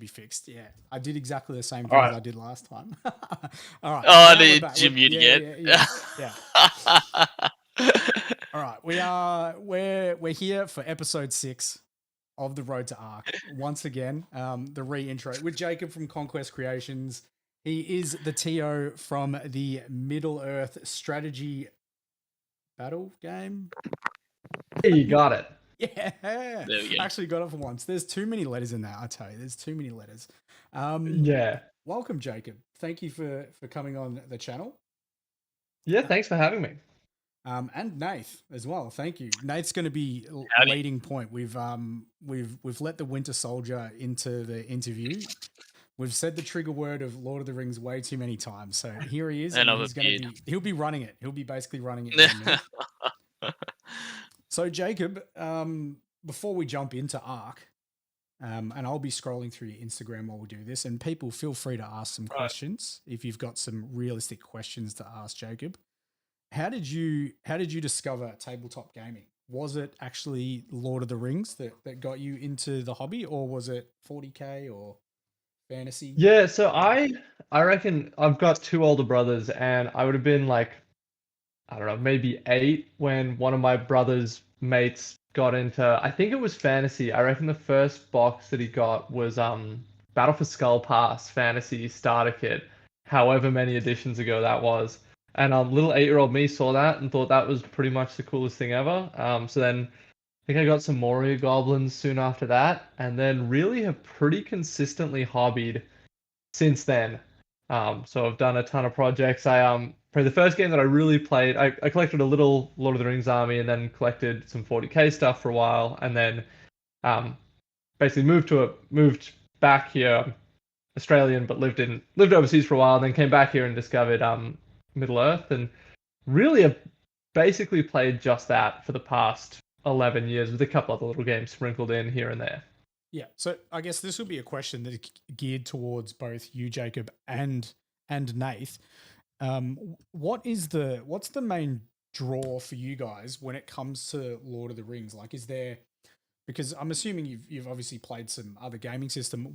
be fixed. Yeah, I did exactly the same All thing as right. I did last time. All right, Oh, now we're did back. you mute again? Yeah. All right, we're here for episode 6 of the Road to Arc once again. The re-intro with Jacob from Conquest Creations. He is the TO from the Middle Earth strategy battle game. Hey, you got it. Yeah, There we go. actually got it for once. There's too many letters in that. I tell you, there's too many letters. Yeah. Welcome, Jacob. Thank you for coming on the channel. Yeah, thanks for having me. And Nath as well. Thank you. Nath's going to be Howdy. leading point. We've let the Winter Soldier into the interview. We've said the trigger word of Lord of the Rings way too many times. So here he is, And and he'll be running it. He'll be basically running it. For me. So Jacob, before we jump into Arc, and I'll be scrolling through your Instagram while we do this, and people feel free to ask some questions if you've got some realistic questions to ask Jacob. How did you discover tabletop gaming? Was it actually Lord of the Rings that got you into the hobby, or was it 40K or fantasy? Yeah, so I reckon I've got 2 older brothers, and I would have been like, I don't know, maybe 8 when one of my brother's mates got into, I think it was fantasy. I reckon the first box that he got was Battle for Skull Pass Fantasy Starter Kit, however many editions ago that was. And little 8-year-old me saw that and thought that was pretty much the coolest thing ever. So then I think I got some Moria Goblins soon after that, and then really have pretty consistently hobbied since then. So I've done a ton of projects. Probably the first game that I really played, I collected a little Lord of the Rings army and then collected some 40K stuff for a while, and then basically moved back here, Australian, but lived overseas for a while, and then came back here and discovered Middle Earth, and really have basically played just that for the past 11 years with a couple other little games sprinkled in here and there. Yeah. So I guess this will be a question that is geared towards both you, Jacob, and Nath. What's the main draw for you guys when it comes to Lord of the Rings? Like, is there, because I'm assuming you've obviously played some other gaming system.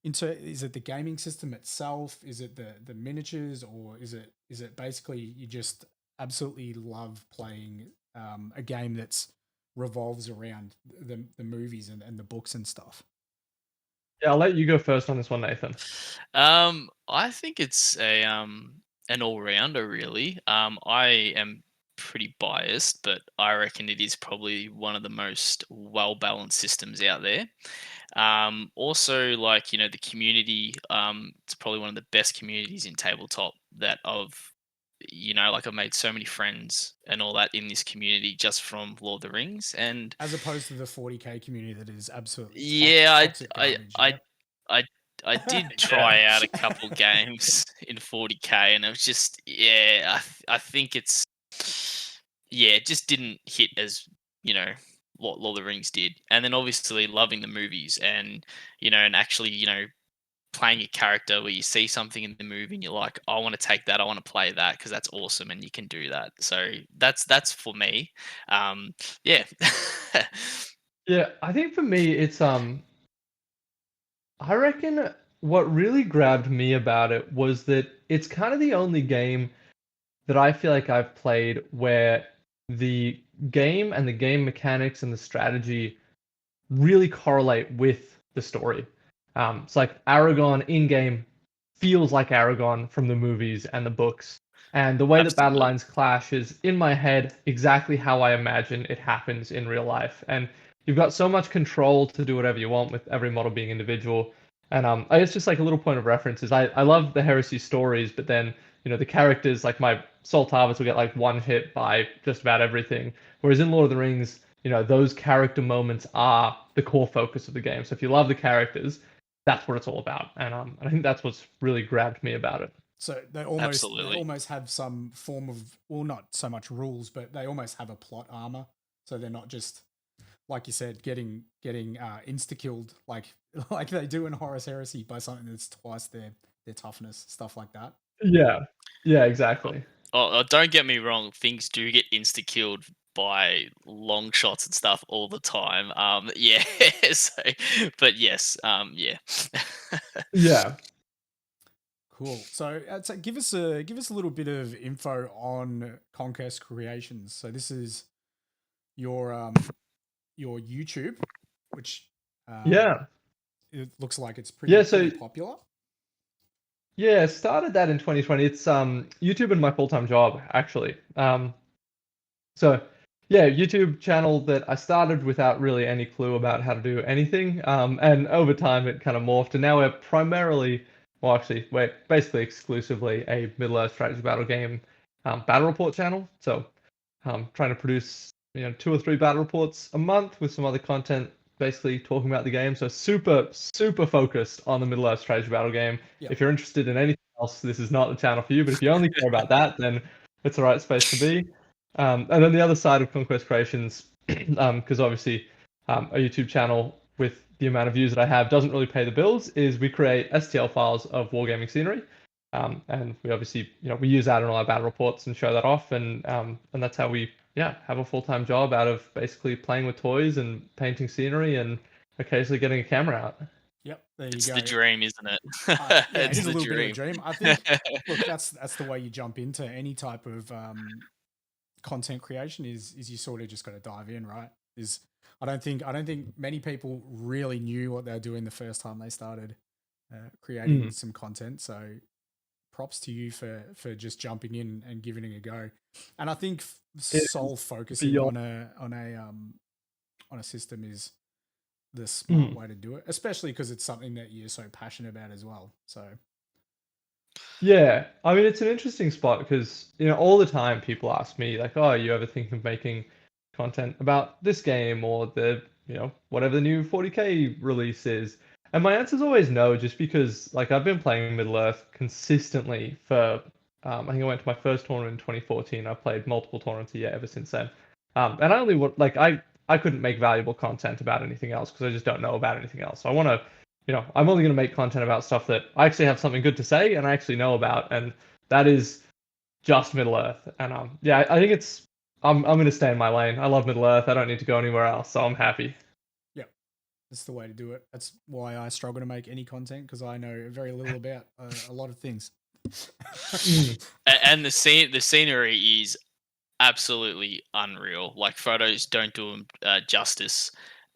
Is it the gaming system itself? Is it the miniatures, or is it basically you just absolutely love playing a game that's revolves around the movies and the books and stuff? Yeah, I'll let you go first on this one, Nathan. I think it's an all-rounder really. I am pretty biased, but I reckon it is probably one of the most well-balanced systems out there. Also, like, the community, it's probably one of the best communities in tabletop that I've made so many friends and all that in this community just from Lord of the Rings. And As opposed to the 40K community that is absolutely yeah, toxic garbage. I I did try out a couple games in 40K, and it was just, yeah, I think it just didn't hit as, what Lord of the Rings did. And then obviously loving the movies and, and actually, playing a character where you see something in the movie and you're like, I want to take that, I want to play that because that's awesome and you can do that. So that's for me. Yeah. Yeah, I think for me it's I reckon what really grabbed me about it was that it's kind of the only game that I feel like I've played where the game and the game mechanics and the strategy really correlate with the story. It's like Aragon in game feels like Aragon from the movies and the books. And the way that battle Absolutely. lines clash is in my head exactly how I imagine it happens in real life. And you've got so much control to do whatever you want with every model being individual. And I guess just like a little point of reference is I love the Heresy stories, but then the characters like my Soul Tarvis will get like one hit by just about everything. Whereas in Lord of the Rings, those character moments are the core focus of the game. So if you love the characters, that's what it's all about. And I think that's what's really grabbed me about it. So they Absolutely. almost have some form of, well, not so much rules, but they almost have a plot armor. So they're not just, like you said, getting insta killed like they do in Horus Heresy by something that's twice their toughness, stuff like that. Yeah, exactly. Oh, don't get me wrong. Things do get insta killed by long shots and stuff all the time. Yeah. So, but yes, yeah. Yeah. Cool. So give us a little bit of info on Conquest Creations. So this is your YouTube, which Yeah. it looks like it's Yeah. pretty So popular. yeah, started that in 2020. It's YouTube and my full-time job actually. So yeah, YouTube channel that I started without really any clue about how to do anything. And over time it kind of morphed, and now we're primarily, well, actually, we're basically exclusively a Middle-earth strategy battle game battle report channel. So trying to produce 2 or 3 battle reports a month with some other content, basically talking about the game. So super focused on the Middle-earth strategy battle game. Yep. If you're interested in anything else, this is not the channel for you. But if you only care about that, then it's the right space to be. And then the other side of Conquest Creations, because obviously a YouTube channel with the amount of views that I have doesn't really pay the bills, is we create STL files of wargaming scenery. And we obviously, we use that in all our battle reports and show that off, and that's how we, have a full-time job out of basically playing with toys and painting scenery and occasionally getting a camera out. Yep. There you It's go. the dream, isn't it? Yeah, it It's is a the little bit of a dream. dream. I think. Look, that's the way you jump into any type of content creation. Is you sort of just got to dive in, right? I don't think many people really knew what they were doing the first time they started creating some content. So props to you for just jumping in and giving it a go. And I think sole focusing on a system is the smart way to do it, especially because it's something that you're so passionate about as well. So Yeah, I mean, it's an interesting spot because, all the time people ask me, like, oh, you ever think of making content about this game or whatever the new 40K release is? And my answer is always no, just because, like, I've been playing Middle-earth consistently for, I think I went to my first tournament in 2014. I've played multiple tournaments a year ever since then. And I only want, like, I couldn't make valuable content about anything else because I just don't know about anything else. So I want to I'm only going to make content about stuff that I actually have something good to say and I actually know about, and that is just Middle Earth. And I think I'm going to stay in my lane. I love Middle Earth. I don't need to go anywhere else, so I'm happy. yeah, that's the way to do it. That's why I struggle to make any content, because I know very little about a lot of things. And the scenery is absolutely unreal. Like, photos don't do them justice.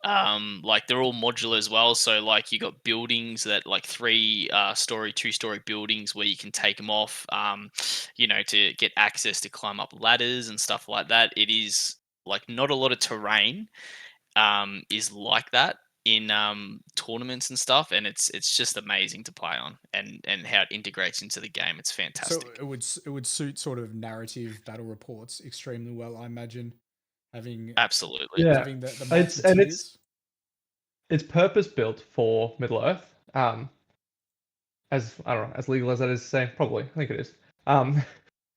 Like, they're all modular as well. So like, you got buildings that, like, 2-story buildings where you can take them off, to get access to climb up ladders and stuff like that. It is like, not a lot of terrain is like that in tournaments and stuff, and it's just amazing to play on, and how it integrates into the game. It's So fantastic. it would suit sort of narrative battle reports extremely well, I imagine, having Absolutely. Yeah, having the it's multi and tiers. it's purpose built for Middle Earth. As I don't know, as legal as that is to say, probably I think it is. Um,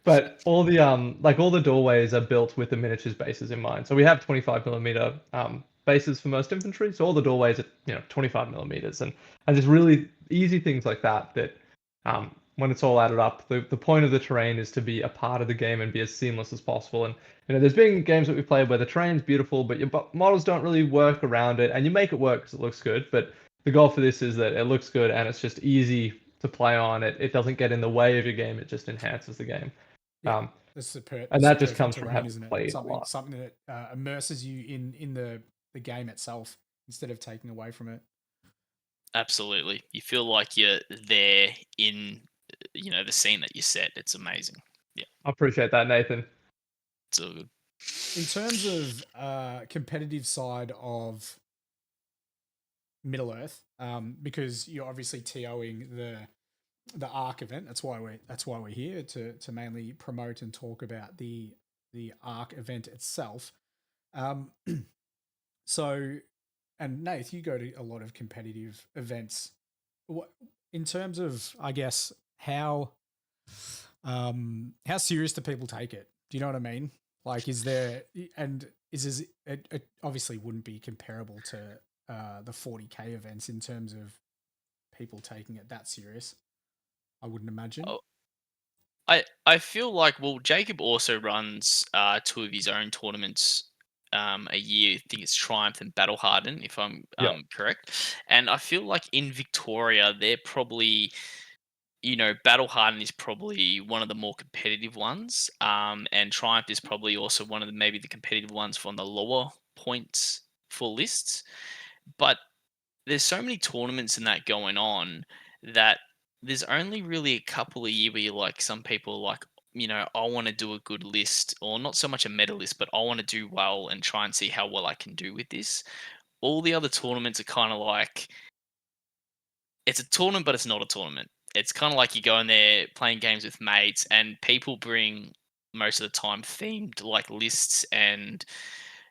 But all the all the doorways are built with the miniatures bases in mind. So we have 25 millimeter bases for most infantry. So all the doorways are 25 millimeters, and just really easy things like that. That when it's all added up, the point of the terrain is to be a part of the game and be as seamless as possible. And there's been games that we played where the terrain's beautiful, but your models don't really work around it, and you make it work because it looks good. But the goal for this is that it looks good and it's just easy to play on. It doesn't get in the way of your game. It just enhances the game. Yeah, Um, that's and the that just perfect comes from terrain, having isn't it? played a lot. Something that immerses you in the game itself instead of taking away from it. Absolutely. You feel like you're there in, the scene that you set. It's amazing. Yeah, I appreciate that, Nathan. it's all good. In terms of competitive side of Middle Earth, because you're obviously TOing the Arc event. That's why we're here to mainly promote and talk about the Arc event itself. So, and Nath, you go to a lot of competitive events. What, in terms of, I guess, how serious do people take it? Do you know what I mean? Like, is there, and it obviously wouldn't be comparable to the 40K events in terms of people taking it that serious. I wouldn't imagine. Oh, I feel like, well, Jacob also runs two of his own tournaments a year. I think it's Triumph and Battle Harden, if I'm Yeah. correct. And I feel like in Victoria, they're probably, Battle Harden is probably one of the more competitive ones. And Triumph is probably also one of maybe the competitive ones from the lower points for lists. But there's so many tournaments and that going on that there's only really a couple a year where you're like, some people are like, I want to do a good list, or not so much a meta list, but I want to do well and try and see how well I can do with this. All the other tournaments are kind of like, it's a tournament, but it's not a tournament. It's kind of like you go in there playing games with mates, and people bring most of the time themed like lists and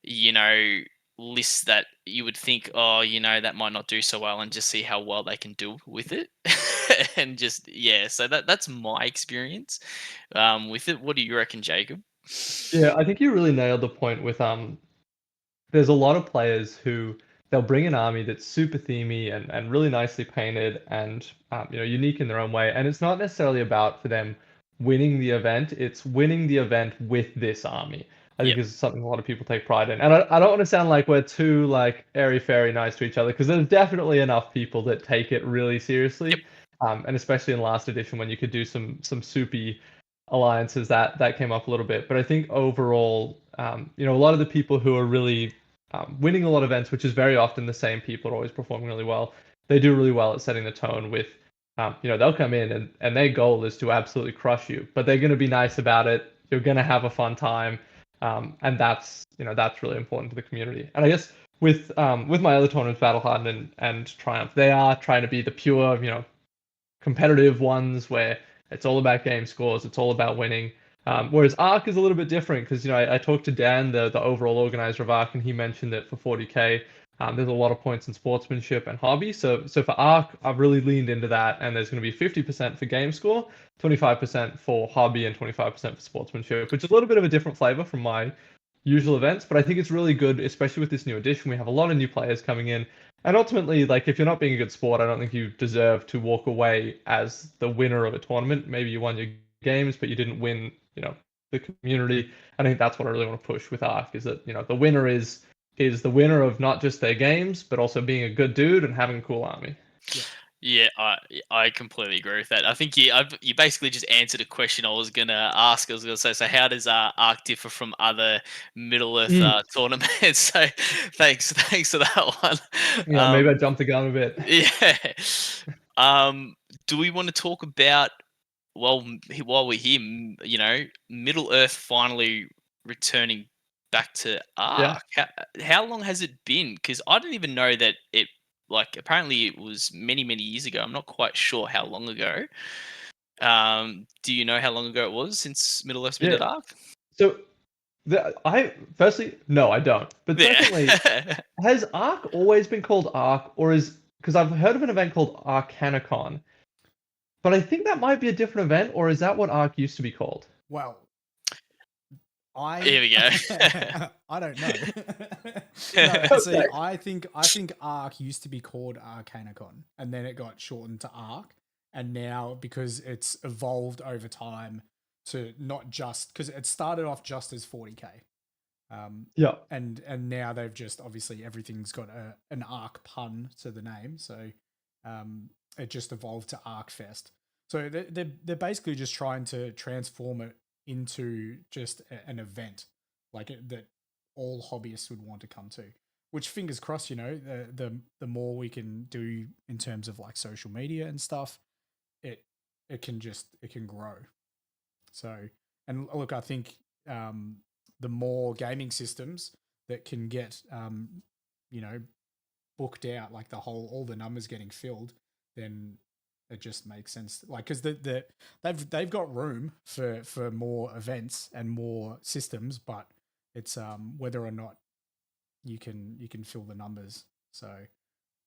you know, lists that you would think, oh, that might not do so well, and just see how well they can do with it. And just, yeah, so that's my experience with it. What do you reckon, Jacob? Yeah, I think you really nailed the point with there's a lot of players who they'll bring an army that's super themey and really nicely painted and unique in their own way. And it's not necessarily about for them winning the event, it's winning the event with this army. I think Yep. is something a lot of people take pride in. And I don't want to sound like we're too like airy fairy nice to each other because there's definitely enough people that take it really seriously. Yep. And especially in last edition when you could do some soupy alliances that came up a little bit. But I think overall, a lot of the people who are really winning a lot of events, which is very often the same people are always performing really well. They do really well at setting the tone with, they'll come in and their goal is to absolutely crush you, but they're going to be nice about it. You're going to have a fun time. And that's really important to the community. And I guess with my other tournaments, Battle Harden and Triumph, they are trying to be the pure, competitive ones where it's all about game scores, it's all about winning. Whereas Arc is a little bit different because I talked to Dan, the overall organizer of Arc, and he mentioned that for 40k, there's a lot of points in sportsmanship and hobby. So for Arc, I've really leaned into that, and there's going to be 50% for game score, 25% for hobby, and 25% for sportsmanship, which is a little bit of a different flavor from my usual events. But I think it's really good, especially with this new edition. We have a lot of new players coming in. And ultimately, like if you're not being a good sport, I don't think you deserve to walk away as the winner of a tournament. Maybe you won your games, but you didn't win, the community. I think that's what I really want to push with Arc is that, the winner is the winner of not just their games, but also being a good dude and having a cool army. Yeah, I completely agree with that. I think you basically just answered a question I was gonna ask. I was gonna say, so how does Arc differ from other Middle Earth tournaments? So thanks for that one. Yeah, maybe I jumped the gun a bit. Yeah. Do we want to talk about while we're here? Middle Earth finally returning back to Arc. Yeah. How long has it been? Because I didn't even know that it. Like apparently it was many years ago. I'm not quite sure how long ago. Do you know how long ago it was since Middle Earth's been at Arc? So firstly, no, I don't. But Yeah. secondly, has Arc always been called Arc, or because I've heard of an event called Arcanicon, but I think that might be a different event, or is that what Arc used to be called? Well, Here we go. I don't know. No, see, I think Arc used to be called Arcanicon, and then it got shortened to Arc, and now because it's evolved over time to not just because it started off just as 40k, and now they've just obviously everything's got an Arc pun to the name, so it just evolved to Arcfest. So they're basically just trying to transform it into just an event that all hobbyists would want to come to, which fingers crossed, the more we can do in terms of like social media and stuff, it can grow. So, and look, I think the more gaming systems that can get booked out, like all the numbers getting filled, then it just makes sense. Like, because they've got room for more events and more systems, but it's whether or not you can fill the numbers. So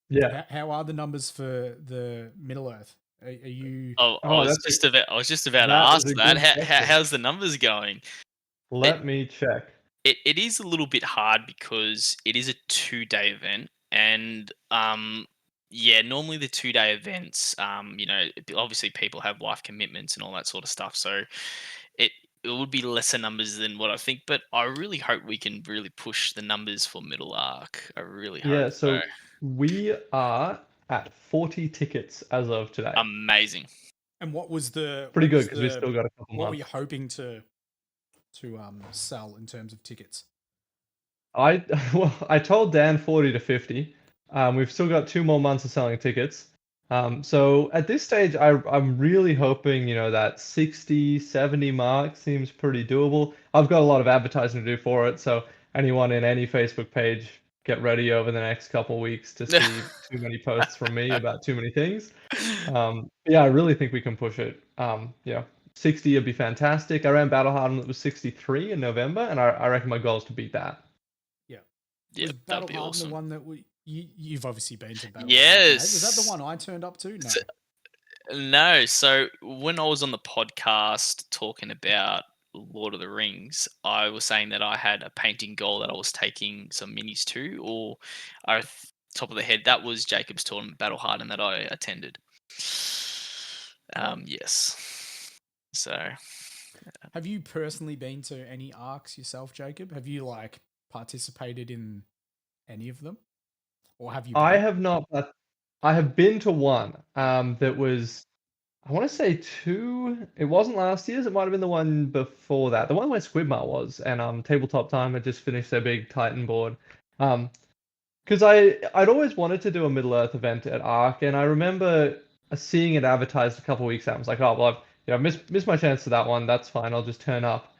yeah, how are the numbers for the Middle Earth? Are you? I was just about to ask that. How's the numbers going? Let me check. It is a little bit hard because it is a 2-day event, and yeah, normally the 2-day events, obviously people have life commitments and all that sort of stuff, so it it would be lesser numbers than what I think, but I really hope we can really push the numbers for Middle Arc. I really hope Yeah, so. so we are at 40 tickets as of today. Amazing. And what was the Pretty good because we've still got a couple what were you months. hoping to sell in terms of tickets? I told Dan 40 to 50. We've still got 2 more months of selling tickets. So at this stage, I'm really hoping, that 60, 70 mark seems pretty doable. I've got a lot of advertising to do for it, so anyone in any Facebook page, get ready over the next couple of weeks to see too many posts from me about too many things. Yeah, I really think we can push it. 60 would be fantastic. I ran Battle Hardened, it was 63 in November, and I reckon my goal is to beat that. Yeah, Was that'd Battle be Hardened awesome. the one that you've obviously been to Battle Hardened, Yes. Was that the one I turned up to? No. No, so when I was on the podcast talking about Lord of the Rings, I was saying that I had a painting goal that I was taking some minis to, or top of the head, that was Jacob's tournament, Battle Hardened, that I attended. Yes. So Have you personally been to any arcs yourself, Jacob? Have you participated in any of them? Or have you I been? have not, but I have been to one that was, I want to say two. It wasn't last year's. It might have been the one before that. The one where Squidmar was, and Tabletop Time had just finished their big Titan board. Because I'd always wanted to do a Middle Earth event at Arc, and I remember seeing it advertised a couple of weeks out. I was like, oh well, I've missed my chance to that one. That's fine. I'll just turn up.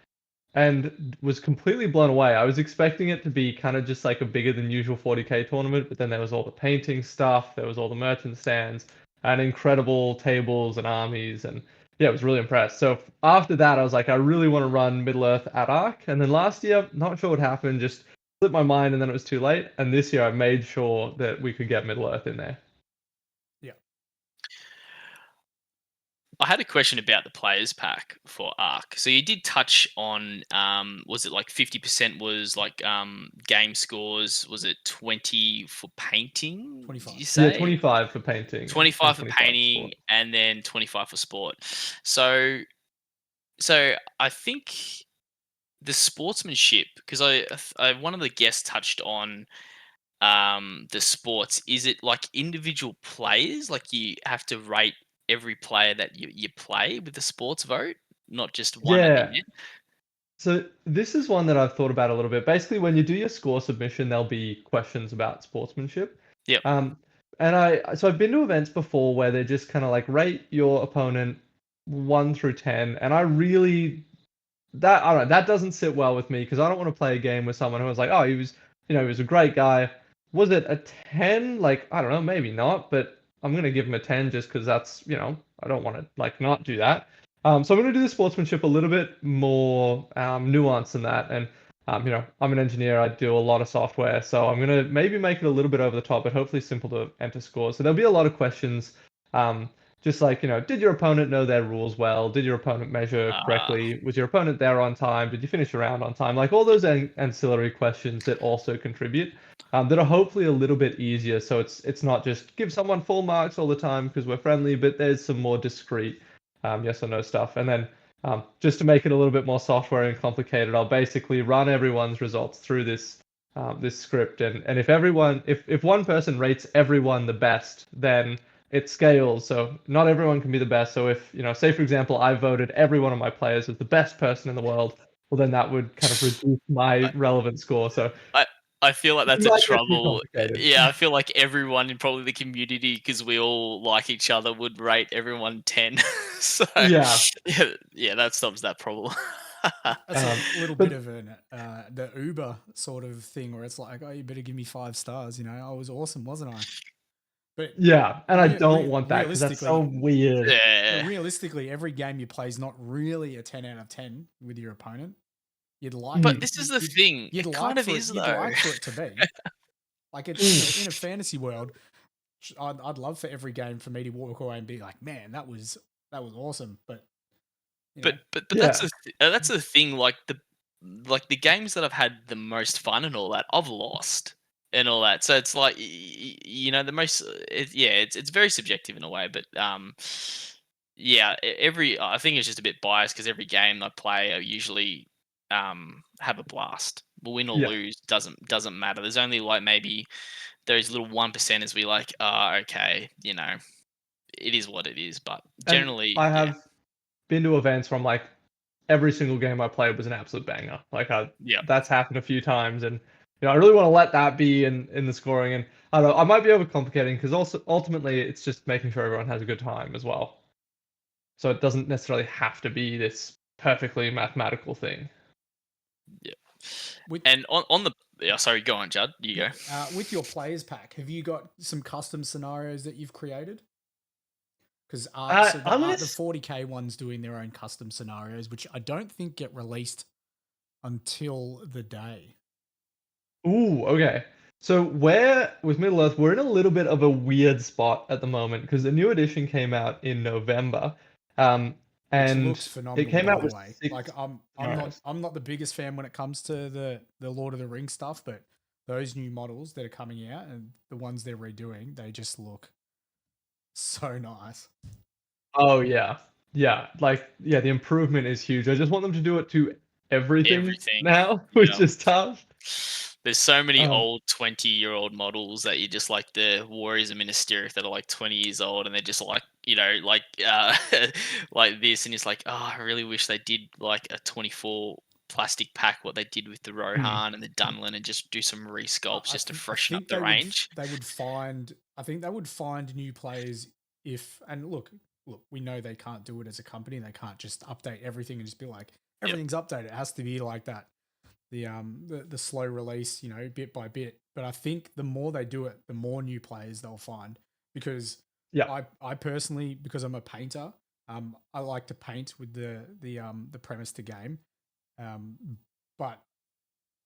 And was completely blown away. I was expecting it to be kind of just like a bigger than usual 40K tournament, but then there was all the painting stuff, there was all the merchant stands, and incredible tables and armies, and yeah, I was really impressed. So after that, I was like, I really want to run Middle Earth at Arc. And then last year, not sure what happened, just slipped my mind, and then it was too late. And this year, I made sure that we could get Middle Earth in there. Yeah. I had a question about the players pack for Arc. So you did touch on, was it like 50% was like game scores? Was it 20 for painting? 25. Did you say? Yeah, 25 for painting. 25 for 25 painting, sport. and then 25 for sport. So I think the sportsmanship, because I one of the guests touched on the sports. Is it like individual players? Like you have to rate every player that you play with the sports vote, not just one at the Yeah. end? So this is one that I've thought about a little bit. Basically, when you do your score submission, there'll be questions about sportsmanship. Yep. And I've been to events before where they just kind of like rate your opponent 1 through 10, and I don't know, that doesn't sit well with me because I don't want to play a game with someone who was like, oh, he was a great guy. Was it a 10? Like, I don't know, maybe not, but I'm gonna give him a 10 just because that's, I don't want to like not do that. So I'm gonna do the sportsmanship a little bit more nuanced than that. And I'm an engineer. I do a lot of software, so I'm gonna maybe make it a little bit over the top, but hopefully simple to enter scores. So there'll be a lot of questions. Just like, did your opponent know their rules well? Did your opponent measure correctly? Was your opponent there on time? Did you finish around on time? Like all those ancillary questions that also contribute, that are hopefully a little bit easier. So it's not just give someone full marks all the time because we're friendly, but there's some more discreet yes or no stuff. And then just to make it a little bit more software and complicated, I'll basically run everyone's results through this script. And if one person rates everyone the best, then it scales. So not everyone can be the best. So if, say for example, I voted every one of my players as the best person in the world, well then that would kind of reduce my relevant score. So I feel like that's it a might get too trouble. complicated. Yeah, I feel like everyone in probably the community, because we all like each other, would rate everyone 10. So Yeah. yeah, that stops that problem. That's a little but bit of the Uber sort of thing where it's like, oh, you better give me 5 stars. I was awesome, wasn't I? But yeah, and I don't want that because that's so realistically, weird. Yeah. realistically, every game you play is not really a 10 out of 10 with your opponent. You'd like, But this is the thing. You'd It like kind of for is, it, you'd though. like for it to be like it's in a fantasy world. I'd love for every game for me to walk away and be like, man, that was awesome. But But Yeah. that's the thing. Like the games that I've had the most fun and all that, I've lost. and all that. So it's like the most it's very subjective in a way, but every I think it's just a bit biased because every game I play I usually have a blast. Win or Yeah. lose doesn't matter. There's only like maybe those little 1%ers we like, okay, it is what it is, but And generally, I yeah. have been to events where I'm like, every single game I played was an absolute banger. Like Yeah. that's happened a few times, and I really want to let that be in the scoring. And I don't know, I might be overcomplicating because also ultimately it's just making sure everyone has a good time as well. So it doesn't necessarily have to be this perfectly mathematical thing. Yeah. With- And on the sorry, go on, Judd. You go. With your players pack, have you got some custom scenarios that you've created? Because the 40k one's doing their own custom scenarios, which I don't think get released until the day. Ooh, okay. So with Middle Earth, we're in a little bit of a weird spot at the moment because the new edition came out in November, Which and looks phenomenal, it came by out the with way. 6 Like I'm scenarios. not the biggest fan when it comes to the Lord of the Rings stuff, but those new models that are coming out and the ones they're redoing, they just look so nice. Oh yeah, yeah. Like the improvement is huge. I just want them to do it to everything now, which Yeah. is tough. There's so many Um, old 20-year-old models that you just like the Warriors of Minas Tirith that are like 20 years old and they're just like, like this. And it's like, oh, I really wish they did like a 24 plastic pack, what they did with the Rohan and the Dunlin, and just do some resculpts just to freshen up the range. I think they would find new players look, we know they can't do it as a company. They can't just update everything and just be like, everything's updated. It has to be like that. The slow release, bit by bit. But I think the more they do it, the more new players they'll find. Because I personally, because I'm a painter, I like to paint with the premise to game. But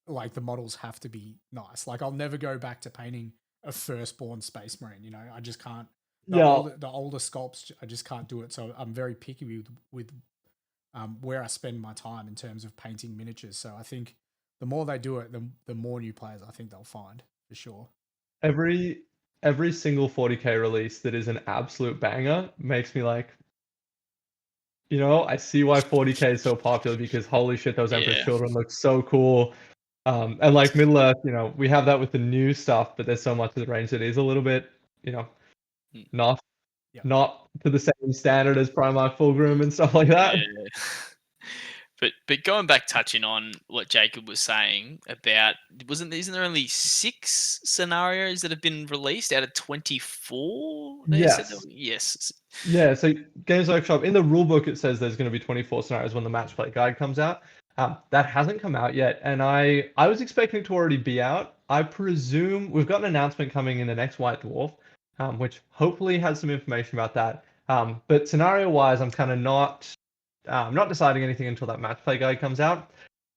like the models have to be nice. Like I'll never go back to painting a firstborn space marine. I just can't. The older sculpts, I just can't do it. So I'm very picky with where I spend my time in terms of painting miniatures. So I think the more they do it, the more new players I think they'll find for sure. every single 40k release that is an absolute banger makes me like, I see why 40k is so popular because holy shit, those Emperor's Children look so cool. And like Middle Earth, we have that with the new stuff, but there's so much of the range that is a little bit, not to the same standard as Primarch Fulgrim and stuff like that. Yeah. But going back, touching on what Jacob was saying about, isn't there only 6 scenarios that have been released out of 24? Yes. Yeah, so Games Workshop, in the rulebook, it says there's going to be 24 scenarios when the match play guide comes out. That hasn't come out yet, and I was expecting it to already be out. I presume we've got an announcement coming in the next White Dwarf, which hopefully has some information about that. But scenario-wise, I'm kind of not deciding anything until that match play guide comes out.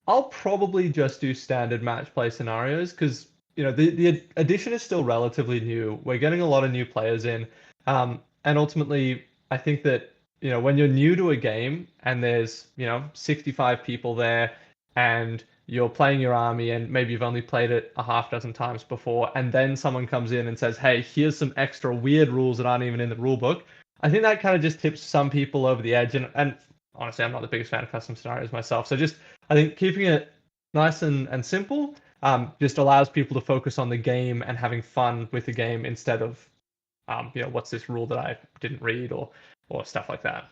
I'll probably just do standard match play scenarios because the edition is still relatively new. We're getting a lot of new players in, and ultimately, I think that when you're new to a game and there's 65 people there, and you're playing your army, and maybe you've only played it a half dozen times before, and then someone comes in and says, "Hey, here's some extra weird rules that aren't even in the rule book." I think that kind of just tips some people over the edge, and honestly, I'm not the biggest fan of custom scenarios myself. So I think keeping it nice and simple just allows people to focus on the game and having fun with the game instead of, what's this rule that I didn't read or stuff like that.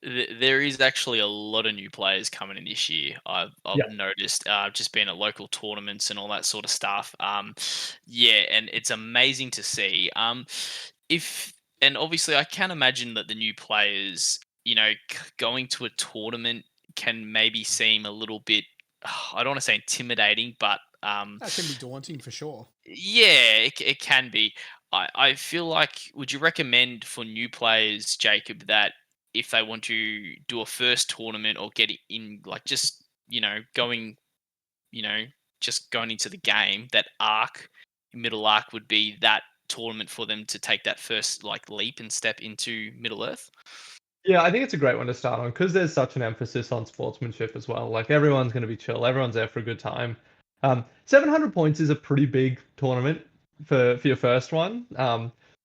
There is actually a lot of new players coming in this year. I've noticed. Just been at local tournaments and all that sort of stuff. And it's amazing to see. And obviously I can imagine that the new players, going to a tournament can maybe seem a little bit. I don't want to say intimidating, but that can be daunting for sure. Yeah, it can be. I feel like, would you recommend for new players, Jacob, that if they want to do a first tournament or get in, like just, going, just going into the game, that Middle Arc would be that tournament for them to take that first like leap and step into Middle Earth? Yeah, I think it's a great one to start on because there's such an emphasis on sportsmanship as well. Like everyone's going to be chill, everyone's there for a good time. 700 points is a pretty big tournament for your first one.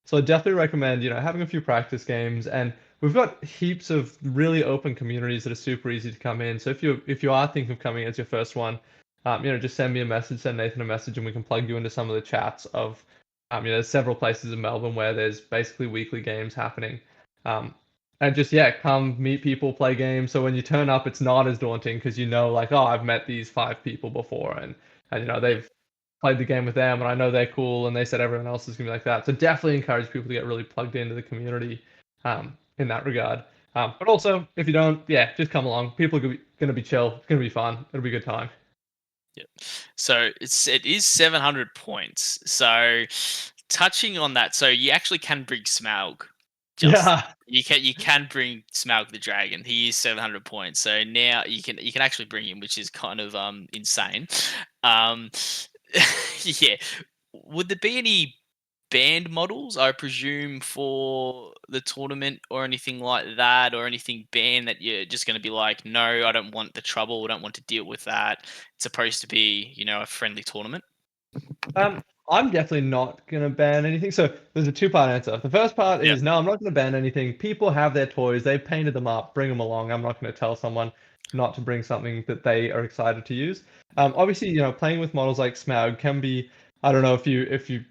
So I definitely recommend, having a few practice games, and we've got heaps of really open communities that are super easy to come in. So if you are thinking of coming as your first one, just send me a message, send Nathan a message, and we can plug you into some of the chats of, there's several places in Melbourne where there's basically weekly games happening. And just, come meet people, play games. So when you turn up, it's not as daunting because like, oh, I've met these 5 people before, and they've played the game with them, and I know they're cool, and they said everyone else is gonna be like that. So definitely encourage people to get really plugged into the community in that regard. But also, if you don't, just come along. People are gonna be chill. It's gonna be fun. It'll be a good time. Yep. So it is 700 points. So touching on that, so you actually can bring Smaug. Yeah. You can bring Smaug the dragon. He is 700 points. So now you can actually bring him, which is kind of insane. Yeah. Would there be any banned models, I presume, for the tournament or anything like that, or anything banned that you're just going to be like, no, I don't want the trouble, I don't want to deal with that. It's supposed to be, a friendly tournament. I'm definitely not gonna ban anything. So there's a 2-part answer. The first part is no, I'm not gonna ban anything. People have their toys, they've painted them up, bring them along. I'm not gonna tell someone not to bring something that they are excited to use. Obviously, playing with models like Smaug can be, I don't know if you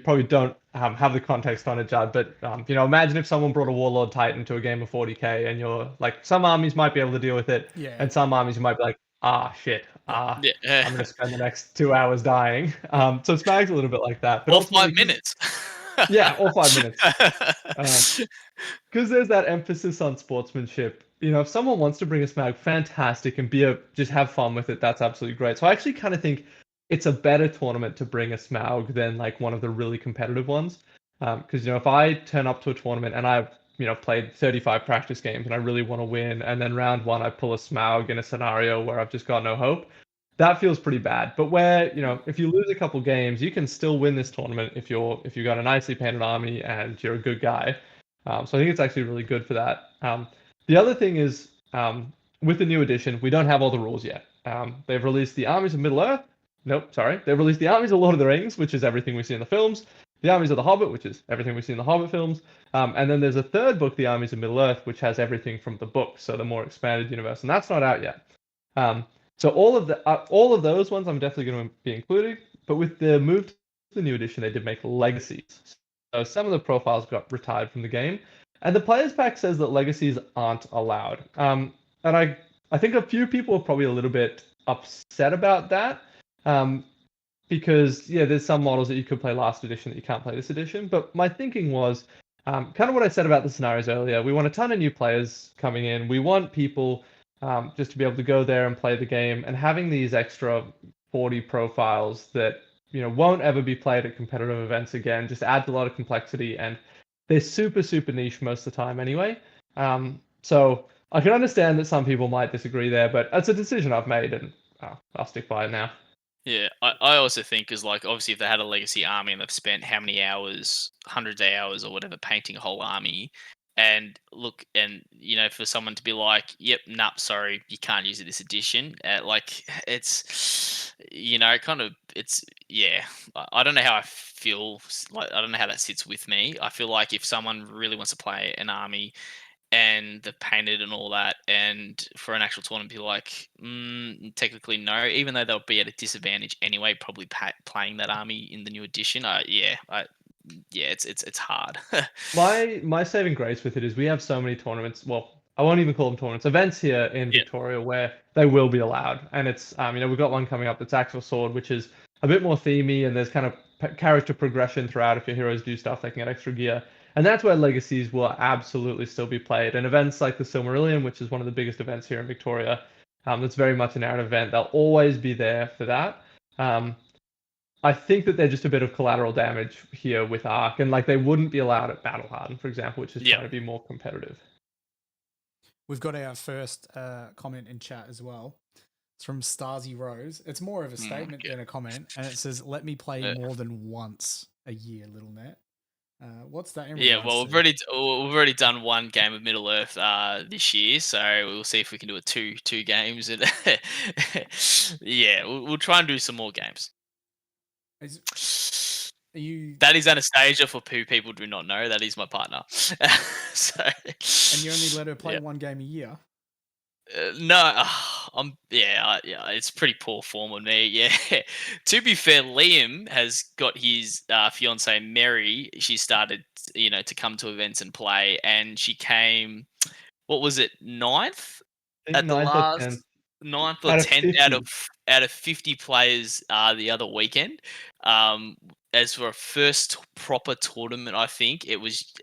probably don't have the context on it, Judd, but imagine if someone brought a Warlord Titan to a game of 40k, and you're like, some armies might be able to deal with it, and some armies you might be like, shit, I'm gonna spend the next 2 hours dying. So Smaug's a little bit like that, but or 5 minutes. Or 5 minutes. Because there's that emphasis on sportsmanship. If someone wants to bring a Smaug, fantastic, and just have fun with it, that's absolutely great. So I actually kind of think it's a better tournament to bring a Smaug than like one of the really competitive ones. Because if I turn up to a tournament and I've played 35 practice games and I really want to win, and then round 1 I pull a Smaug in a scenario where I've just got no hope, that feels pretty bad. But where if you lose a couple games, you can still win this tournament if you got a nicely painted army and you're a good guy. So I think it's actually really good for that. The other thing is, with the new edition, we don't have all the rules yet. They've released the Armies of Middle-earth. Nope, sorry. They've released the Armies of Lord of the Rings, which is everything we see in the films. The Armies of the Hobbit, which is everything we see in the Hobbit films. And then there's a third book, The Armies of Middle-earth, which has everything from the books, so the more expanded universe. And that's not out yet. So all of those ones I'm definitely going to be including. But with the move to the new edition, they did make legacies. So some of the profiles got retired from the game. And the players pack says that legacies aren't allowed. And I think a few people are probably a little bit upset about that. Because there's some models that you could play last edition that you can't play this edition. But my thinking was kind of what I said about the scenarios earlier. We want a ton of new players coming in. We want people just to be able to go there and play the game, and having these extra 40 profiles that won't ever be played at competitive events again just adds a lot of complexity, and they're super niche most of the time anyway. So I can understand that some people might disagree there, but it's a decision I've made, and I'll stick by it now. Yeah, I also think is like, obviously if they had a legacy army and they've spent how many hours, hundreds of hours or whatever, painting a whole army, and look, and for someone to be like, yep, nah, sorry, you can't use it this edition, like it's kind of, it's I don't know how I feel, like I don't know how that sits with me. I feel like if someone really wants to play an army and they've painted and all that, and for an actual tournament, be like, technically no, even though they'll be at a disadvantage anyway, probably playing that army in the new edition. It's hard. My saving grace with it is we have so many tournaments. Well, I won't even call them tournaments. Events here in Victoria where they will be allowed, and it's we've got one coming up that's Axe or Sword, which is a bit more themey, and there's kind of character progression throughout. If your heroes do stuff, they can get extra gear. And that's where legacies will absolutely still be played. And events like the Silmarillion, which is one of the biggest events here in Victoria, that's very much a narrative event. They'll always be there for that. I think that they're just a bit of collateral damage here with Arc, and like they wouldn't be allowed at Battle Hardened, for example, which is trying to be more competitive. We've got our first comment in chat as well. It's from Starzy Rose. It's more of a statement than a comment, and it says, "Let me play more than once a year, little net." What's that in Yeah, regards well, to? we've already done one game of Middle Earth this year, so we'll see if we can do it two games, and yeah, we'll try and do some more games. Are you That is Anastasia for who people do not know. That is my partner. So, and you only let her play yeah. one game a year? No, yeah. It's pretty poor form on me. Yeah. To be fair, Liam has got his fiance Mary. She started, to come to events and play, and she came. What was it, ninth I think at the ninth or 10th last ninth or out of 10th 50. out of 50 players the other weekend. As for a first proper tournament, I think it was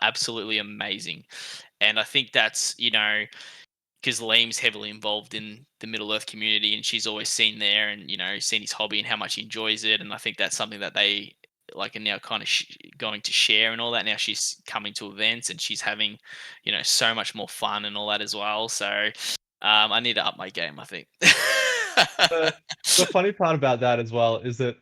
absolutely amazing, and I think that's because Liam's heavily involved in the Middle Earth community, and she's always seen there, and seen his hobby and how much he enjoys it, and I think that's something that they are now kind of going to share and all that. Now she's coming to events and she's having, so much more fun and all that as well. So I need to up my game, I think. The the funny part about that as well is that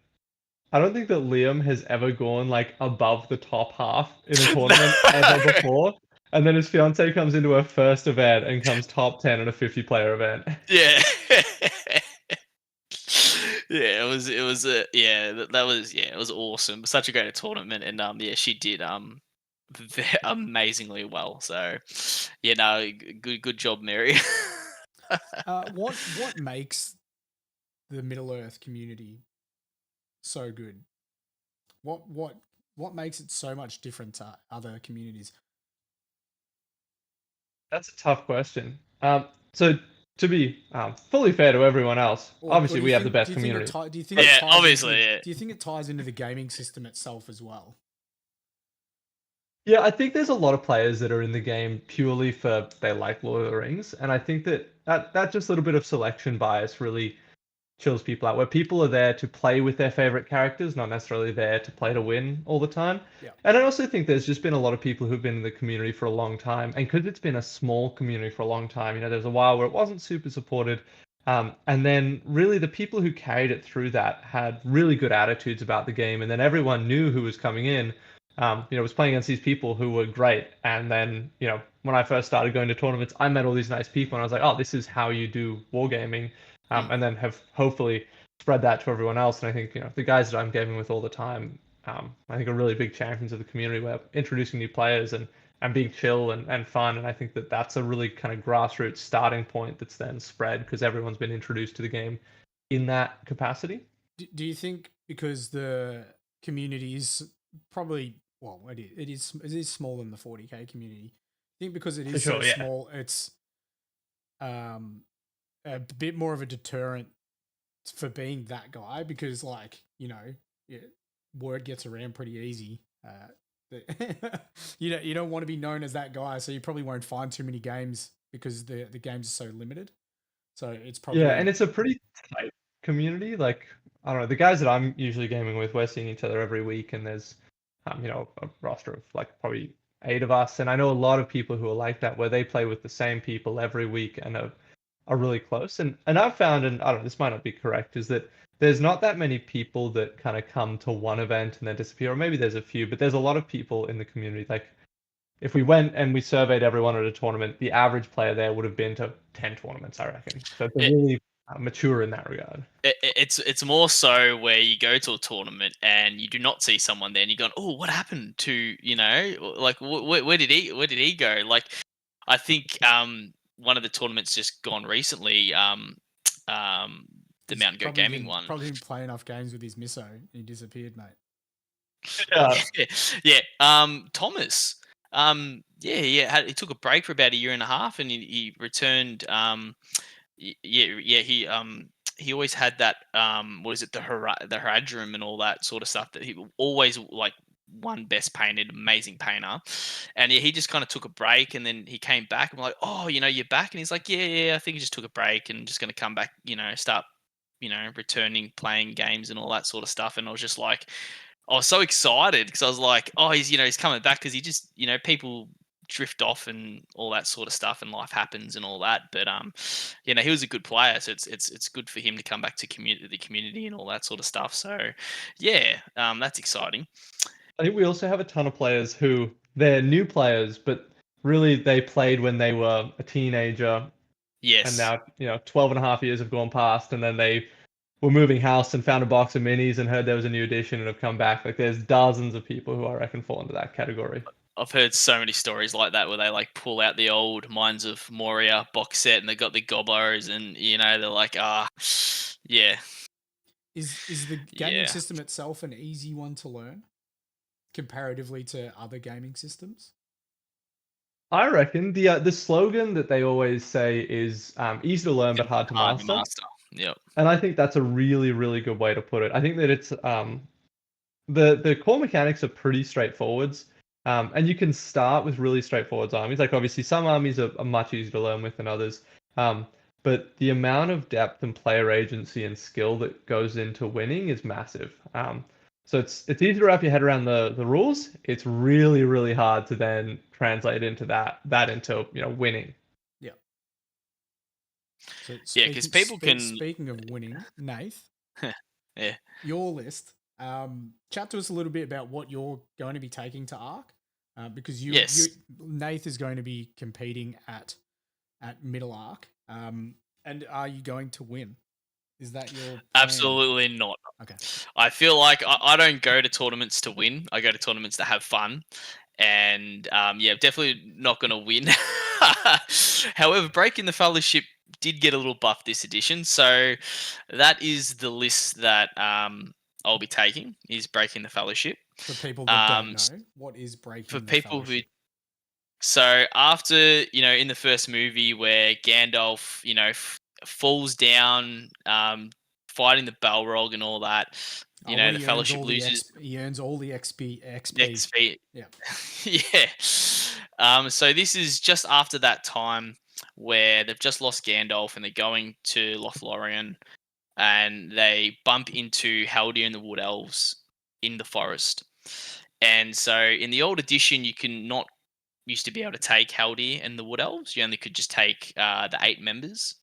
I don't think that Liam has ever gone like above the top half in a tournament ever No. before. And then his fiance comes into her first event and comes top 10 in a 50-player event. Yeah. Yeah, that was it was awesome. Such a great tournament, and yeah, she did amazingly well. So yeah, no, good job, Mary. What makes the Middle Earth community so good? What makes it so much different to other communities? That's a tough question. So to be fully fair to everyone else, Or obviously do you we have the think best community. do you think it Yeah, ties into obviously, yeah. do you think it ties into the gaming system itself as well? Yeah, I think there's a lot of players that are in the game purely for they like Lord of the Rings, and I think that just little bit of selection bias really chills people out, where people are there to play with their favorite characters, not necessarily there to play to win all the time. Yeah. And I also think there's just been a lot of people who've been in the community for a long time, and because it's been a small community for a long time, there's a while where it wasn't super supported. And then really the people who carried it through that had really good attitudes about the game, and then everyone knew who was coming in. Was playing against these people who were great. And then, when I first started going to tournaments, I met all these nice people, and I was like, oh, this is how you do wargaming. And then have hopefully spread that to everyone else. And I think the guys that I'm gaming with all the time, I think are really big champions of the community. Where introducing new players and being chill and fun. And I think that's a really kind of grassroots starting point that's then spread because everyone's been introduced to the game in that capacity. Do you think because the community is probably it is smaller than the 40k community? I think because it For is so sure, yeah. small, it's a bit more of a deterrent for being that guy because word gets around pretty easy. You don't want to be known as that guy, so you probably won't find too many games because the games are so limited. So it's probably Yeah, and it's a pretty tight community. Like, I don't know, the guys that I'm usually gaming with, we're seeing each other every week, and there's, a roster of like probably 8 of us. And I know a lot of people who are like that, where they play with the same people every week and are really close. And I've found, and I don't know, this might not be correct, is that there's not that many people that kind of come to one event and then disappear, or maybe there's a few, but there's a lot of people in the community. Like, if we went and we surveyed everyone at a tournament, the average player there would have been to 10 tournaments, I reckon. So it's really mature in that regard. It's more so where you go to a tournament and you do not see someone there, and you're going, "Oh, what happened to like where did he go?" Like, I think one of the tournaments just gone recently, the he's Mountain Goat Gaming one. probably been playing enough games with his misso. He disappeared, mate. Yeah. Yeah. Thomas. He took a break for about a year and a half, and he returned. He always had that. What is it? The Haradrim and all that sort of stuff that he always like won best painted, amazing painter. And yeah, he just kind of took a break, and then he came back. And we're like, oh, you're back, and he's like, yeah. I think he just took a break and just going to come back. Start. Returning, playing games and all that sort of stuff. And I was just like, I was so excited because I was like, oh, he's coming back because he just, people drift off and all that sort of stuff and life happens and all that. But he was a good player, so it's good for him to come back to the community and all that sort of stuff. So yeah, that's exciting. I think we also have a ton of players who they're new players, but really they played when they were a teenager, and Yes. now 12 and a half years have gone past, and then they were moving house and found a box of minis and heard there was a new edition and have come back. Like there's dozens of people who I reckon fall into that category. I've heard so many stories like that where they like pull out the old Mines of Moria box set and they got the gobos and they're like, yeah. Is the gaming system itself an easy one to learn comparatively to other gaming systems? I reckon the slogan that they always say is easy to learn but hard to master. Yep. And I think that's a really, really good way to put it. I think that it's the core mechanics are pretty straightforward. And you can start with really straightforward armies. Like obviously some armies are much easier to learn with than others. But the amount of depth and player agency and skill that goes into winning is massive. So it's easy to wrap your head around the rules. It's really, really hard to then translate into that into winning. Yeah. So because people can. Speaking of winning, Nath. Yeah. Your list. Chat to us a little bit about what you're going to be taking to Arc, because Nath is going to be competing at Middle Arc. And are you going to win? Is that your plan? Absolutely not. Okay. I feel like I don't go to tournaments to win. I go to tournaments to have fun. And definitely not going to win. However, Breaking the Fellowship did get a little buff this edition. So that is the list that I'll be taking, is Breaking the Fellowship. For people that don't know, what is Breaking the Fellowship? So after, in the first movie where Gandalf, falls down, fighting the Balrog and all that, the Fellowship loses. He earns all the XP. Yeah. Yeah. So this is just after that time where they've just lost Gandalf and they're going to Lothlorien and they bump into Haldir and the Wood Elves in the forest. And so in the old edition, you can not used to be able to take Haldir and the Wood Elves. You only could just take the 8 members.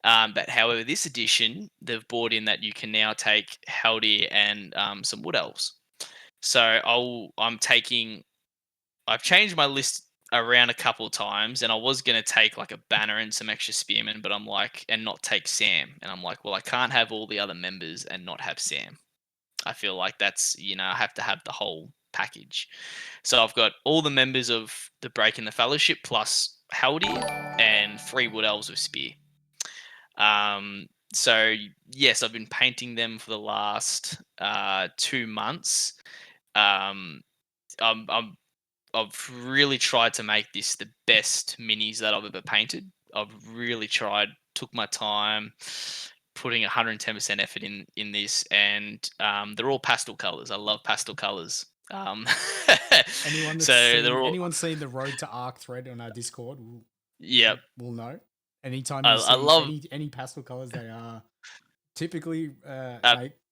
But however, this edition, they've brought in that you can now take Haldir and some Wood Elves. So I've changed my list around a couple of times, and I was going to take like a banner and some extra spearmen, but I'm like, and not take Sam. And I'm like, well, I can't have all the other members and not have Sam. I feel like that's, I have to have the whole package. So I've got all the members of the Breaking the Fellowship plus Haldir and 3 Wood Elves with Spear. So yes, I've been painting them for the last 2 months. I've really tried to make this the best minis that I've ever painted. I've really tried, took my time, putting 110% effort in this, and they're all pastel colors. I love pastel colors. Anyone seen the Road to Arc thread on our Discord will know. Anytime you see any pastel colors, they are typically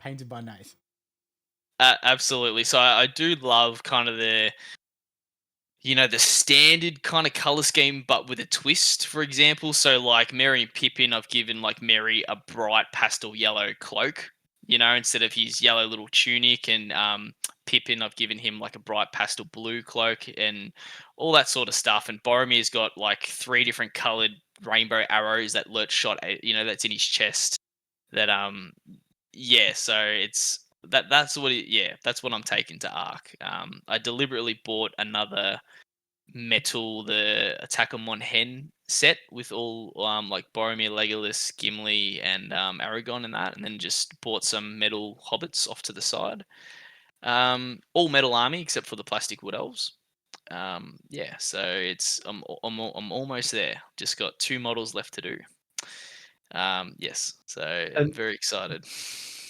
painted by Nath. Absolutely. So I do love kind of the standard kind of color scheme, but with a twist, for example. So like Merry and Pippin, I've given like Merry a bright pastel yellow cloak, instead of his yellow little tunic, and Pippin, I've given him like a bright pastel blue cloak and all that sort of stuff. And Boromir's got like 3 different colored rainbow arrows that Lurch shot, that's in his chest. That so it's that's what I'm taking to Arc. I deliberately bought another metal, the Attack on Monhen set with all like Boromir, Legolas, Gimli, and Aragorn and that, and then just bought some metal hobbits off to the side. All metal army except for the plastic Wood Elves. So it's I'm almost there. Just got 2 models left to do. So I'm very excited.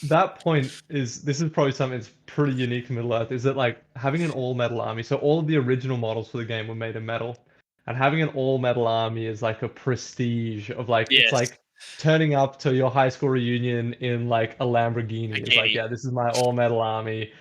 That point this is probably something that's pretty unique to Middle Earth, is that like having an all metal army. So all of the original models for the game were made of metal, and having an all metal army is like a prestige of like, it's like turning up to your high school reunion in like a Lamborghini. It's like, yeah, this is my all metal army,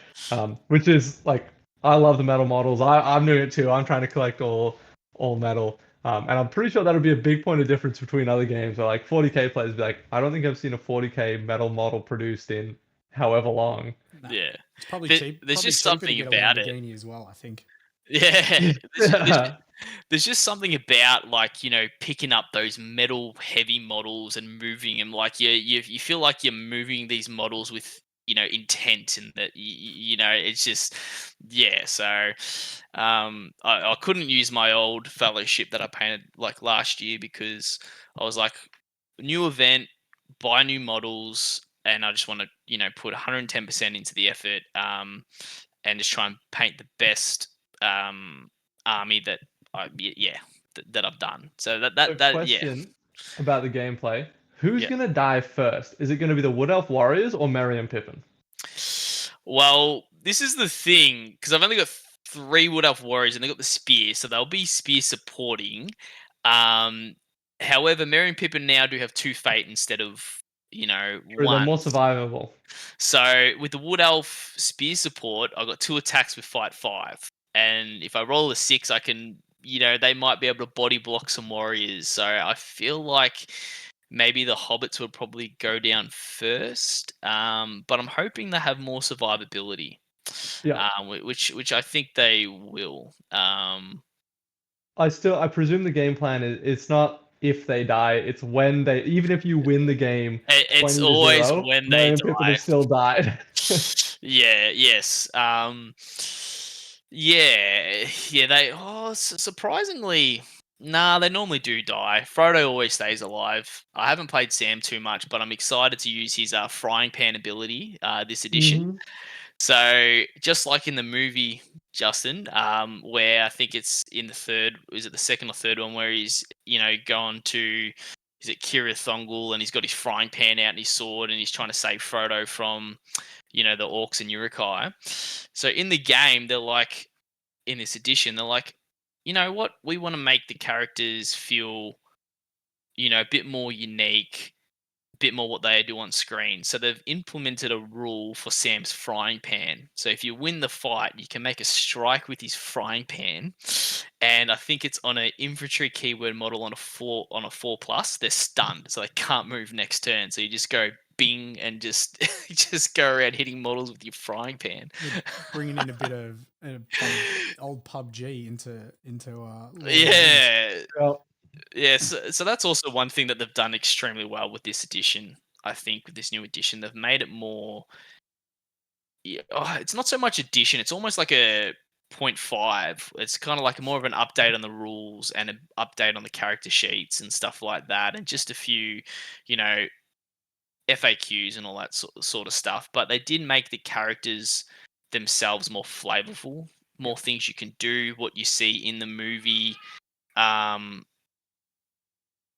which is like, I love the metal models. I'm doing it too. I'm trying to collect all metal. And I'm pretty sure that'll be a big point of difference between other games where like 40k players be like, I don't think I've seen a 40k metal model produced in however long. Nah, Yeah. it's probably There- cheap. there's Probably just cheaper to something get a about it. Lamborghini as well, I think. Yeah. There's, Yeah. there's just something about like, picking up those metal heavy models and moving them. Like you feel like you're moving these models with intent, and that it's just, yeah. So I couldn't use my old fellowship that I painted like last year, because I was like, new event, buy new models, and I just want to put 110% into the effort, and just try and paint the best army that that I've done. So A yeah. question about the gameplay. Who's Yeah. gonna die first? Is it gonna be the Wood Elf Warriors or Merry and Pippin? Well, this is the thing, because I've only got 3 Wood Elf Warriors and they got the spear, so they'll be spear supporting. Um, However, Merry and Pippin now do have 2 fate instead of True, they're one. more survivable. So with the Wood Elf spear support, I've got 2 attacks with fight 5, and if I roll a 6, I can they might be able to body block some warriors. So I feel like maybe the hobbits would probably go down first, but I'm hoping they have more survivability, Yeah. which I think they will. I presume the game plan is it's not if they die, it's when they, even if you win the game It's 20 to always 0, when Merry they and Pippin die. have still died. Yeah. Yes. Yeah. Yeah. They. Oh, surprisingly, nah. They normally do die. Frodo always stays alive. I haven't played Sam too much, but I'm excited to use his frying pan ability this edition. Mhm. So just like in the movie, Justin, where I think it's in the third, is it the second or third one, where he's going to, is it Kirith Ongol, and he's got his frying pan out and his sword, and he's trying to save Frodo from the orcs and Uruk-hai. So in the game, they're like, in this edition, they're like, you know what, we want to make the characters feel a bit more unique, bit more what they do on screen. So they've implemented a rule for Sam's frying pan. So if you win the fight, you can make a strike with his frying pan. And I think it's on an infantry keyword model on a 4 plus. They're stunned, so they can't move next turn. So you just go bing and just just go around hitting models with your frying pan. You're bringing in a bit of old PUBG into Lord of the Rings. Yeah. Well, Yeah, so that's also one thing that they've done extremely well with this edition. I think with this new edition, they've made it more. Yeah, it's not so much edition; it's almost like a 0.5. It's kind of like more of an update on the rules and an update on the character sheets and stuff like that, and just a few, you know, FAQs and all that sort of stuff. But they did make the characters themselves more flavorful, more things you can do. What you see in the movie, um,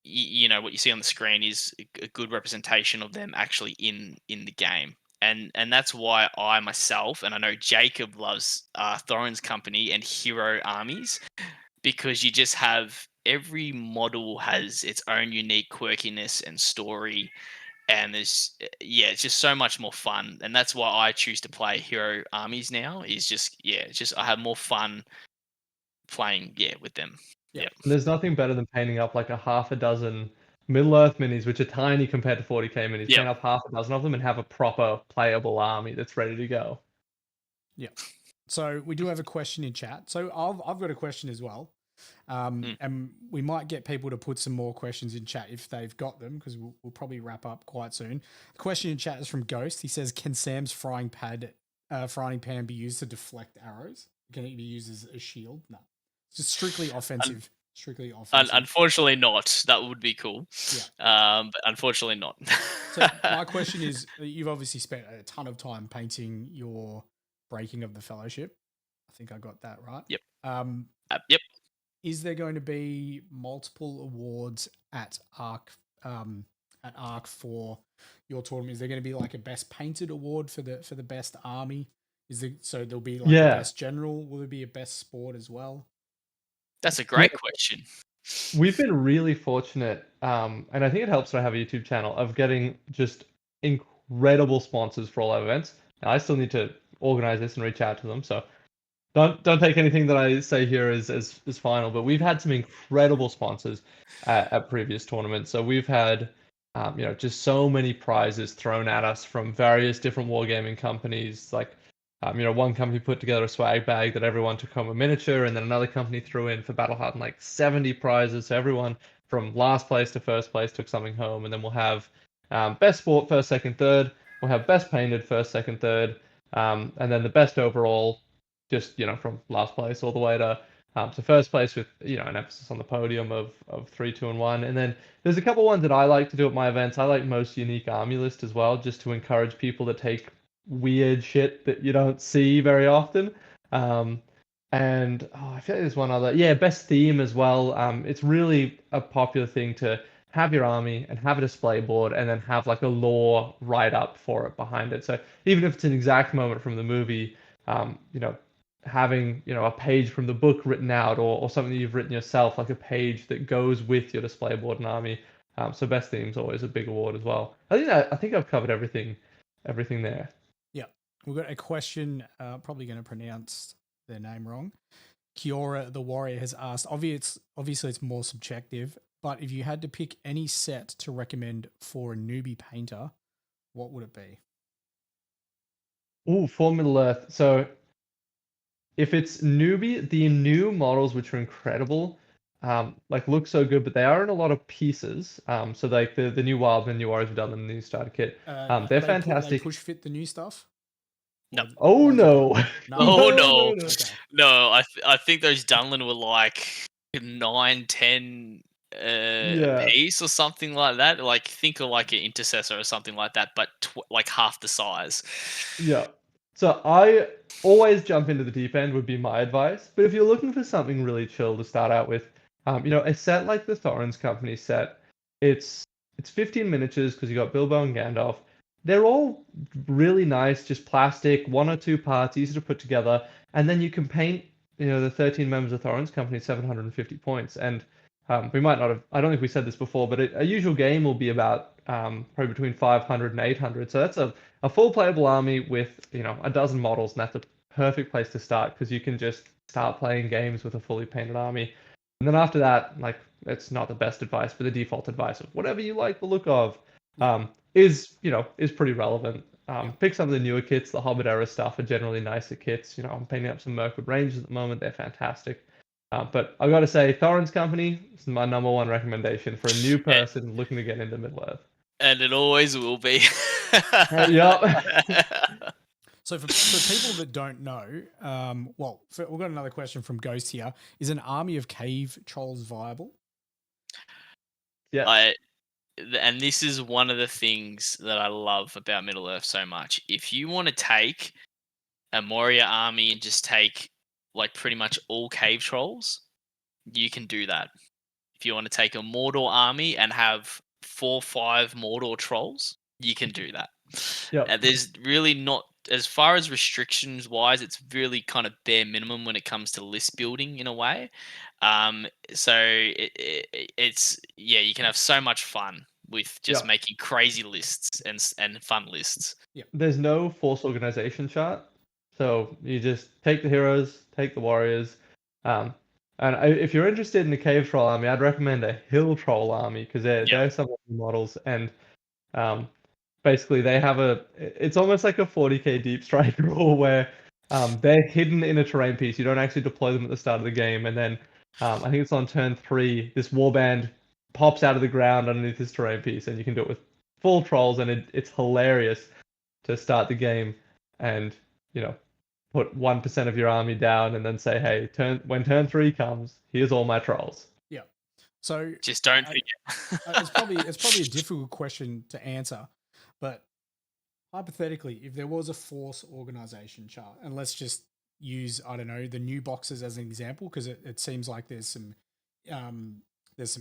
what you see on the screen is a good representation of them actually in the game, and that's why I myself, and I know Jacob loves Thorin's Company and Hero Armies, because you just have, every model has its own unique quirkiness and story, and it's just so much more fun, and that's why I choose to play Hero Armies now. Is just, it's just, I have more fun playing with them. Yeah. there's nothing better than painting up like a half a dozen Middle-earth minis, which are tiny compared to 40k minis. Yep. Paint up half a dozen of them and have a proper playable army that's ready to go. Yeah. So we do have a question in chat. So I've got a question as well. And we might get people to put some more questions in chat if they've got them, because we'll probably wrap up quite soon. The question in chat is from Ghost. He says, can Sam's frying pan be used to deflect arrows? Can it be used as a shield? No. It's just strictly offensive. Strictly offensive. Unfortunately not. That would be cool. Yeah. But unfortunately not. So my question is, you've obviously spent a ton of time painting your Breaking of the Fellowship. I think I got that right. Yep. Yep. Is there going to be multiple awards at Arc for your tournament? Is there going to be like a best painted award for the best army? So there'll be like a best general? Will there be a best sport as well? That's a great question. We've been really fortunate, and I think it helps to have a YouTube channel, of getting just incredible sponsors for all our events. Now, I still need to organize this and reach out to them, so don't take anything that I say here as final. But we've had some incredible sponsors at previous tournaments. So we've had just so many prizes thrown at us from various different wargaming companies. Like, one company put together a swag bag that everyone took home a miniature, and then another company threw in for Battle Hardened like 70 prizes. So everyone from last place to first place took something home, and then we'll have best sport first, second, third. We'll have best painted first, second, third, and then the best overall, just from last place all the way to first place with an emphasis on the podium of 3, 2, and 1, and then there's a couple ones that I like to do at my events. I like most unique army list as well, just to encourage people to take weird shit that you don't see very often. And I feel like there's one other. Yeah, best theme as well. It's really a popular thing to have your army and have a display board and then have like a lore write up for it behind it. So even if it's an exact moment from the movie, having a page from the book written out or something that you've written yourself, like a page that goes with your display board and army. So best theme's always a big award as well. I think I've covered everything there. Yeah, we've got a question. Probably going to pronounce their name wrong. Kiora the Warrior has asked. Obviously, it's more subjective, but if you had to pick any set to recommend for a newbie painter, what would it be? Ooh, for Middle Earth. So if it's newbie, the new models, which are incredible, like look so good, but they are in a lot of pieces. So like the new Wildman, new Warriors, we've done them, the new starter kit. They're fantastic. They push fit the new stuff. No. Oh no. Oh no. Okay. No, I think those Dunlin were like 9, 10 piece or something like that. Like think of like an intercessor or something like that, but like half the size. Yeah. So I always jump into the deep end would be my advice. But if you're looking for something really chill to start out with, a set like the Thorin's Company set, it's 15 miniatures because you got Bilbo and Gandalf. They're all really nice, just plastic, 1 or 2 parts, easy to put together, and then you can paint, the 13 members of Thorin's Company 750 points. And we might not have, I don't think we said this before, but a usual game will be about probably between 500 and 800. So that's a full playable army with a dozen models, and that's a perfect place to start because you can just start playing games with a fully painted army. And then after that, like it's not the best advice, but the default advice of whatever you like the look of is pretty relevant. Pick some of the newer kits. The Hobbit era stuff are generally nicer kits. I'm painting up some Mirkwood Rangers at the moment. They're fantastic. But I've got to say, Thorin's Company is my number one recommendation for a new person looking to get into Middle-earth. And it always will be. Yep. So for people that don't know, we've got another question from Ghost here. Is an army of cave trolls viable? Yeah. And this is one of the things that I love about Middle-earth so much. If you want to take a Moria army and just take like pretty much all cave trolls, you can do that. If you want to take a Mordor army and have 4 or 5 Mordor trolls, you can do that. Yep. There's really not, as far as restrictions wise, it's really kind of bare minimum when it comes to list building in a way. So it's you can have so much fun with just making crazy lists and fun lists. Yeah. There's no force organization chart, so you just take the heroes, take the warriors, and if you're interested in the cave troll army, I'd recommend a hill troll army because they're some of the models, and basically they have it's almost like a 40k deep strike rule where they're hidden in a terrain piece. You don't actually deploy them at the start of the game, and then I think it's on turn 3, this warband pops out of the ground underneath this terrain piece, and you can do it with full trolls, and it's hilarious to start the game and put 1% of your army down and then say, hey, when turn 3 comes, here's all my trolls. Yeah. So just don't forget. it's probably a difficult question to answer, but hypothetically, if there was a force organization chart, and let's just use, I don't know, the new boxes as an example, because it seems like there's some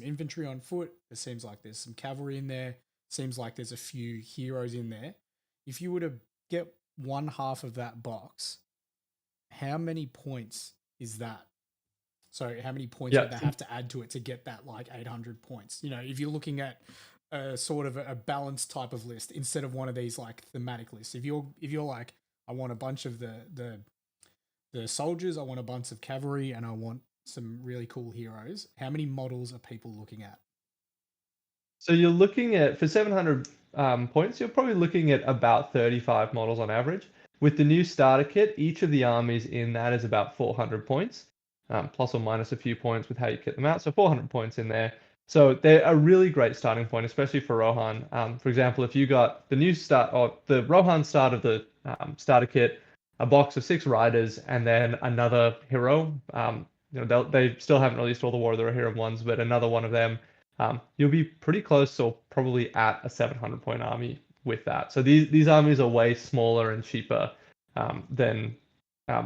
infantry on foot. It seems like there's some cavalry in there. Seems like there's a few heroes in there. If you were to get one half of that box, how many points is that? So how many points would they have to add to it to get that like 800 points? If you're looking at a sort of a balanced type of list instead of one of these like thematic lists. If you're like, I want a bunch of the soldiers, I want a bunch of cavalry, and I want some really cool heroes, how many models are people looking at? So you're looking at, for 700 points, you're probably looking at about 35 models on average. With the new starter kit, each of the armies in that is about 400 points, plus or minus a few points with how you kit them out. So 400 points in there. So they're a really great starting point, especially for Rohan. For example, if you got the new start or the Rohan start of the starter kit, a box of 6 riders, and then another hero. They still haven't released all the War of the Rohirrim ones, but another one of them. You'll be pretty close or probably at a 700 point army with that. So these armies are way smaller and cheaper than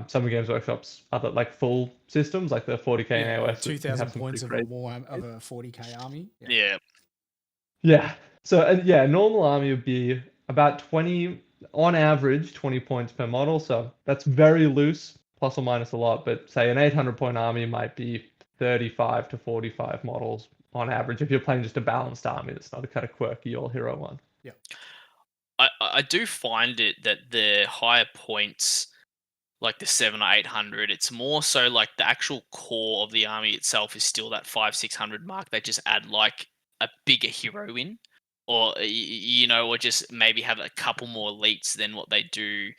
some of Games Workshop's other like full systems, like the 40k and AOS. 2,000 points of a 40k army. Yeah. Yeah. So a normal army would be about 20 on average, 20 points per model. So that's very loose, plus or minus a lot. But say an 800 point army might be 35 to 45 models on average if you're playing just a balanced army that's not a kind of quirky all hero one. Yeah. I do find it that the higher points, like the 700 or 800, it's more so like the actual core of the army itself is still that 500-600 mark. They just add like a bigger hero in, or or just maybe have a couple more elites than what they do.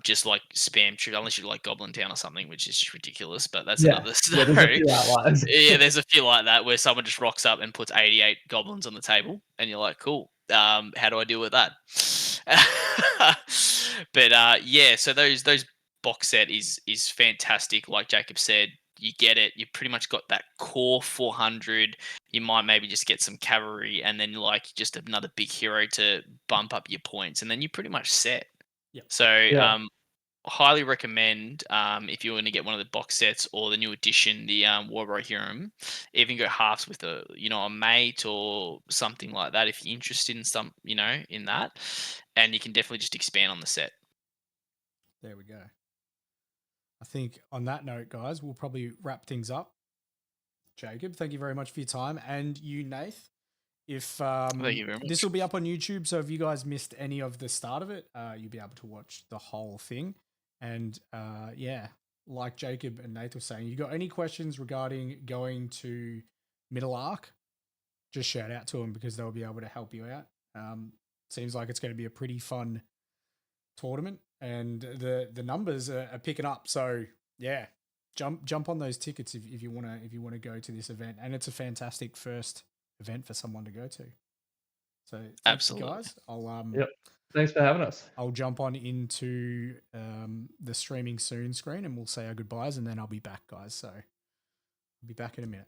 Just like spam troops, unless you like Goblin Town or something, which is just ridiculous. But that's another story. Yeah, there's a few outliers. Yeah, there's a few like that where someone just rocks up and puts 88 goblins on the table, and you're like, cool. How do I deal with that? But yeah, so those box set is fantastic. Like Jacob said, you get it. You pretty much got that core 400. You might maybe just get some cavalry, and then like just another big hero to bump up your points, and then you're pretty much set. Yep. So highly recommend if you're going to get one of the box sets or the new edition, the War of Rohirrim, even go halves with a mate or something like that if you're interested in some in that, and you can definitely just expand on the set. There we go. I think on that note, guys, we'll probably wrap things up. Jacob, thank you very much for your time, and you, Nath. If Thank you very much. This will be up on YouTube, so if you guys missed any of the start of it, you'll be able to watch the whole thing. And yeah, like Jacob and Nath were saying, you got any questions regarding going to Middle Arc, just shout out to them because they'll be able to help you out. Seems like it's going to be a pretty fun tournament, and the numbers are picking up. So yeah, jump on those tickets if you want to go to this event, and it's a fantastic first event for someone to go to. So absolutely, guys. I'll Yep. Thanks for having us. I'll jump on into the streaming soon screen, and we'll say our goodbyes, and then I'll be back, guys. So I'll be back in a minute.